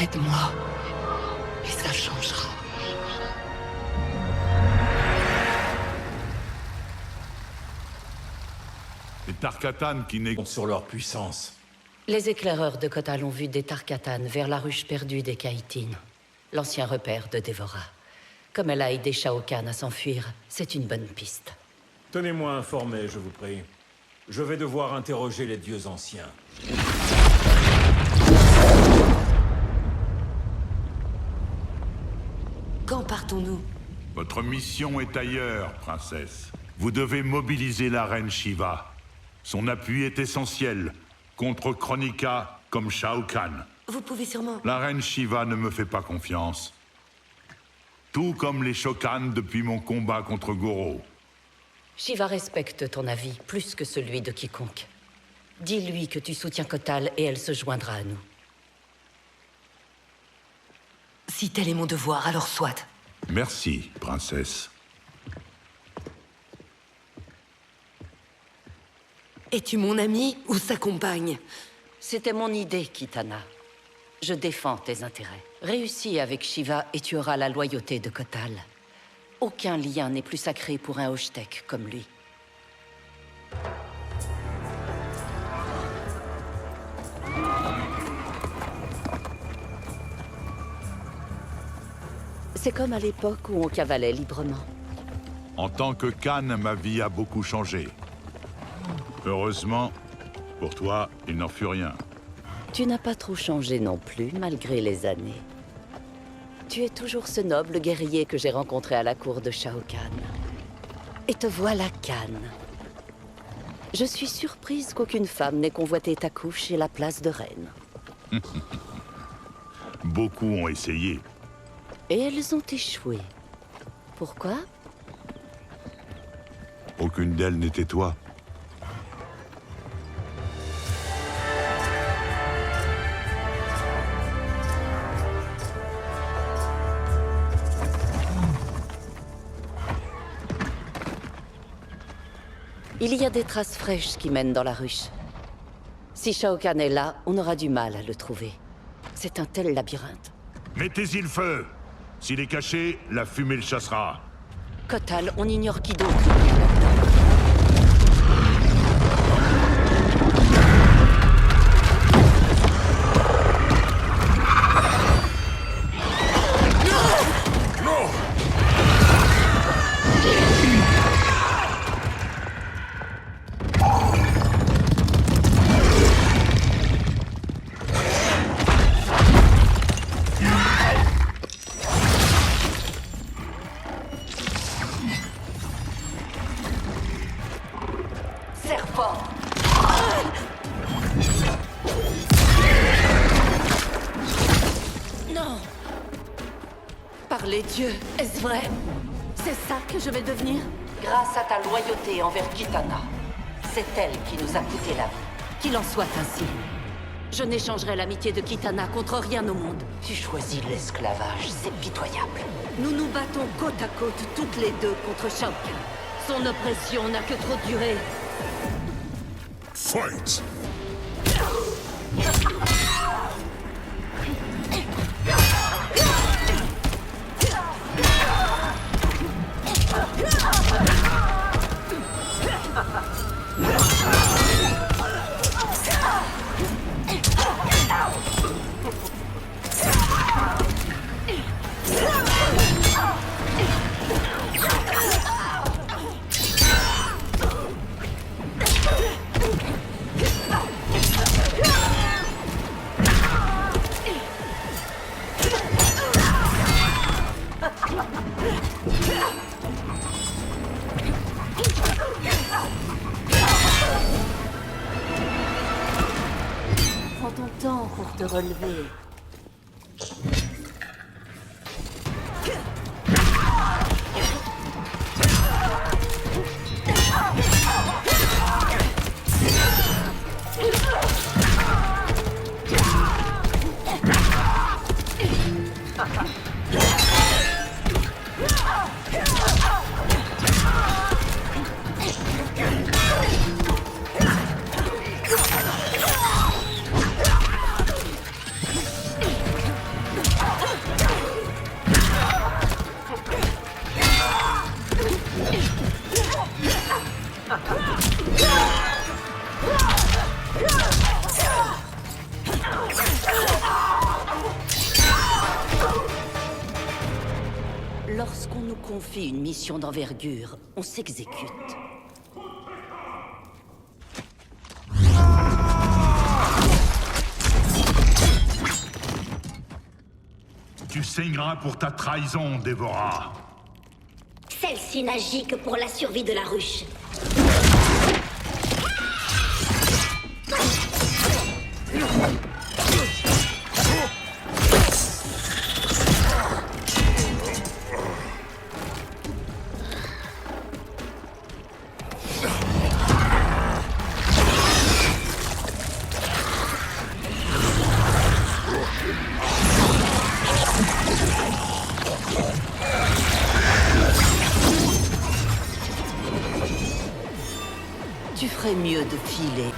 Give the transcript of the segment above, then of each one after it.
Aide-moi. Et ça changera. Les Tarkatan qui négocient sur leur puissance. Les éclaireurs de Kotal ont vu des Tarkatan vers la ruche perdue des Kaïtines, l'ancien repère de Dévora. Comme elle a aidé Shao Kahn à s'enfuir, c'est une bonne piste. Tenez-moi informé, je vous prie. Je vais devoir interroger les dieux anciens. Quand partons-nous? Votre mission est ailleurs, princesse. Vous devez mobiliser la reine Shiva. Son appui est essentiel, contre Kronika comme Shao Kahn. Vous pouvez sûrement... La reine Shiva ne me fait pas confiance. Tout comme les Shokan depuis mon combat contre Goro. Shiva respecte ton avis plus que celui de quiconque. Dis-lui que tu soutiens Kotal et elle se joindra à nous. Si tel est mon devoir, alors soit. Merci, princesse. Es-tu mon ami ou sa compagne? C'était mon idée, Kitana. Je défends tes intérêts. Réussis avec Shiva et tu auras la loyauté de Kotal. Aucun lien n'est plus sacré pour un Hoshtek comme lui. C'est comme à l'époque où on cavalait librement. En tant que Khan, ma vie a beaucoup changé. Heureusement, pour toi, il n'en fut rien. Tu n'as pas trop changé non plus, malgré les années. Tu es toujours ce noble guerrier que j'ai rencontré à la cour de Shao Kahn. Et te voilà Kahn. Je suis surprise qu'aucune femme n'ait convoité ta couche et la place de reine. Beaucoup ont essayé. Et elles ont échoué. Pourquoi? Aucune d'elles n'était toi. Il y a des traces fraîches qui mènent dans la ruche. Si Shao Kahn est là, on aura du mal à le trouver. C'est un tel labyrinthe. Mettez-y le feu! S'il est caché, la fumée le chassera. Kotal, on ignore qui d'autre. Les dieux, est-ce vrai? C'est ça que je vais devenir? Grâce à ta loyauté envers Kitana. C'est elle qui nous a coûté la vie. Qu'il en soit ainsi. Je n'échangerai l'amitié de Kitana contre rien au monde. Tu choisis l'esclavage, c'est pitoyable. Nous nous battons côte à côte, toutes les deux, contre Shao Kahn. Son oppression n'a que trop duré. Fight! Prends ton temps pour te relever. confie une mission d'envergure, on s'exécute. Tu saigneras pour ta trahison, Dévora. Celle-ci n'agit que pour la survie de la ruche. Tu ferais mieux de filer.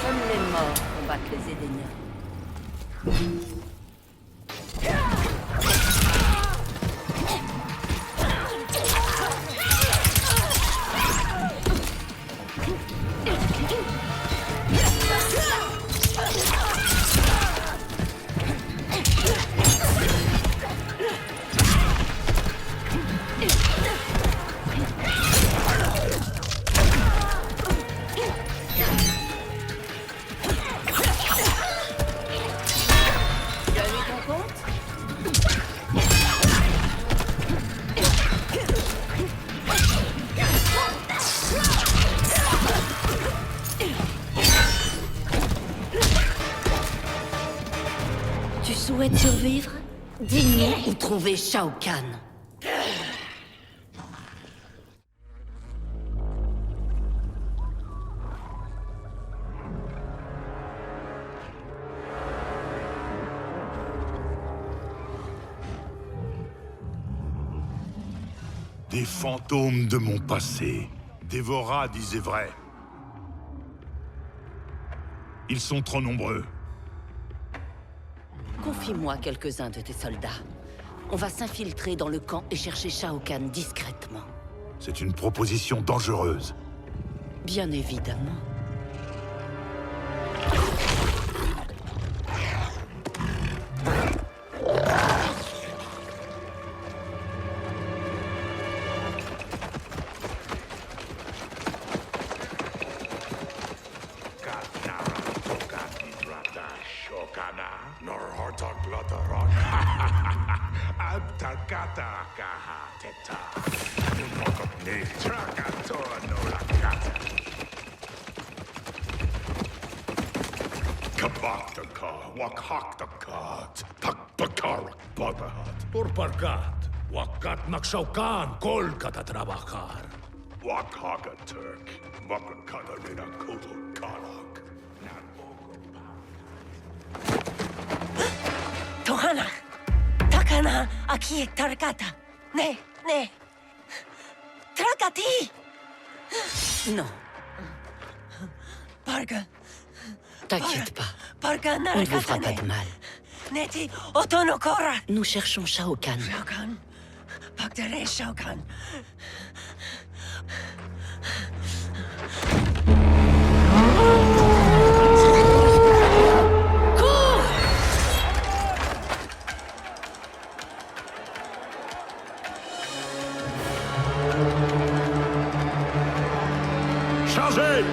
Seuls les morts combattent les Édéniens. Tu souhaites survivre? Dis-nous où trouver Shao Kahn. Des fantômes de mon passé. Dévora disait vrai. Ils sont trop nombreux. Confie-moi quelques-uns de tes soldats. On va s'infiltrer dans le camp et chercher Shao Kahn discrètement. C'est une proposition dangereuse. Bien évidemment. Purparkat, wakat maksaukan kolkata trabajar. Wakhaga Turk, Makakarina Koto Karak. Tohana, takana aquí tarkata. Ne. Trakati. Non, Parga. t'inquiète pas. Parga On ne vous fera pas de narakata. mal. Neti otonokora. Nous cherchons Shao Kahn. Shao Kahn. Pagdare Shao Kahn. Chargez!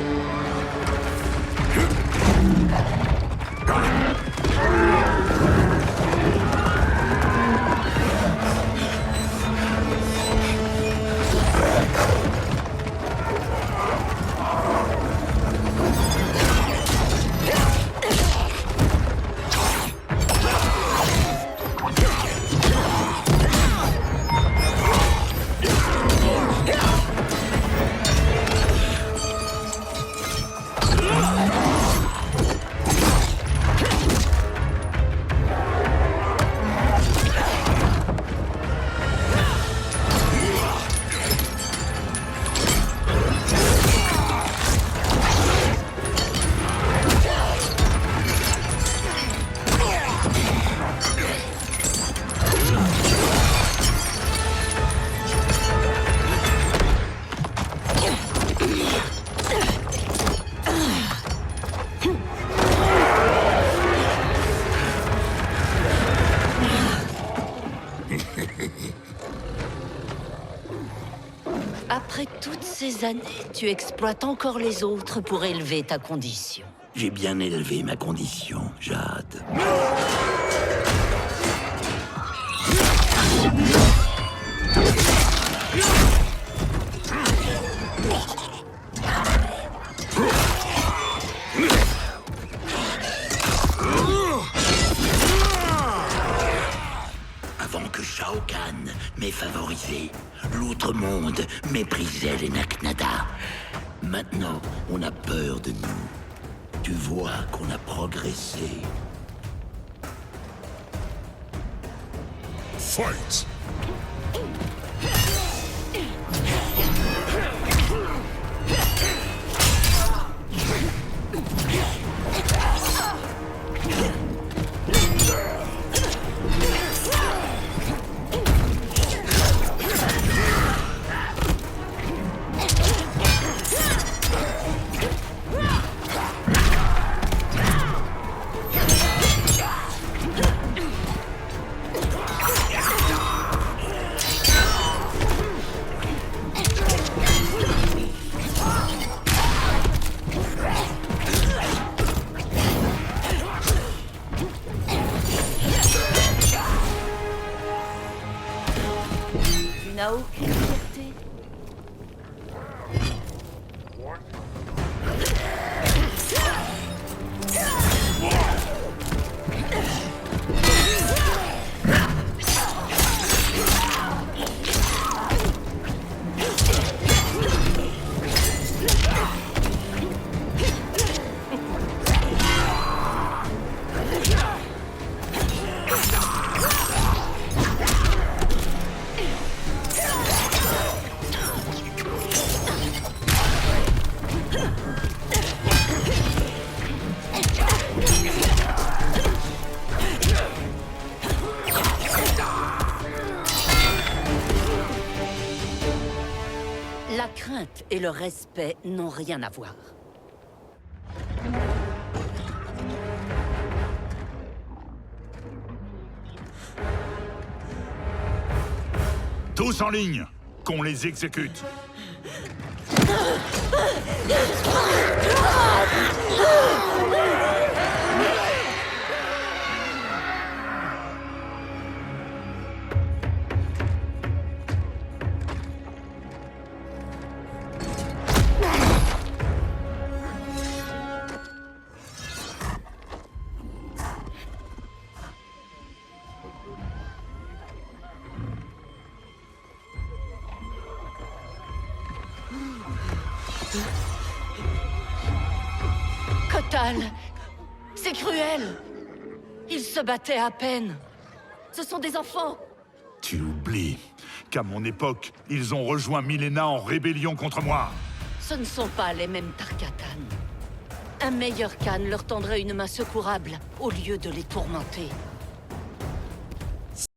Après toutes ces années, tu exploites encore les autres pour élever ta condition. J'ai bien élevé ma condition, Jade. Avant que Shao Kahn m'ait favorisé, l'outre-monde méprisait les Naknada. Maintenant, on a peur de nous. Tu vois qu'on a progressé. Fight! Tu n'as aucune fierté. La crainte et le respect n'ont rien à voir. Tous en ligne, qu'on les exécute. Kotal, c'est cruel. Ils se battaient à peine. Ce sont des enfants. Tu oublies qu'à mon époque, ils ont rejoint Milena en rébellion contre moi. Ce ne sont pas les mêmes Tarkatan. Un meilleur Khan leur tendrait une main secourable au lieu de les tourmenter.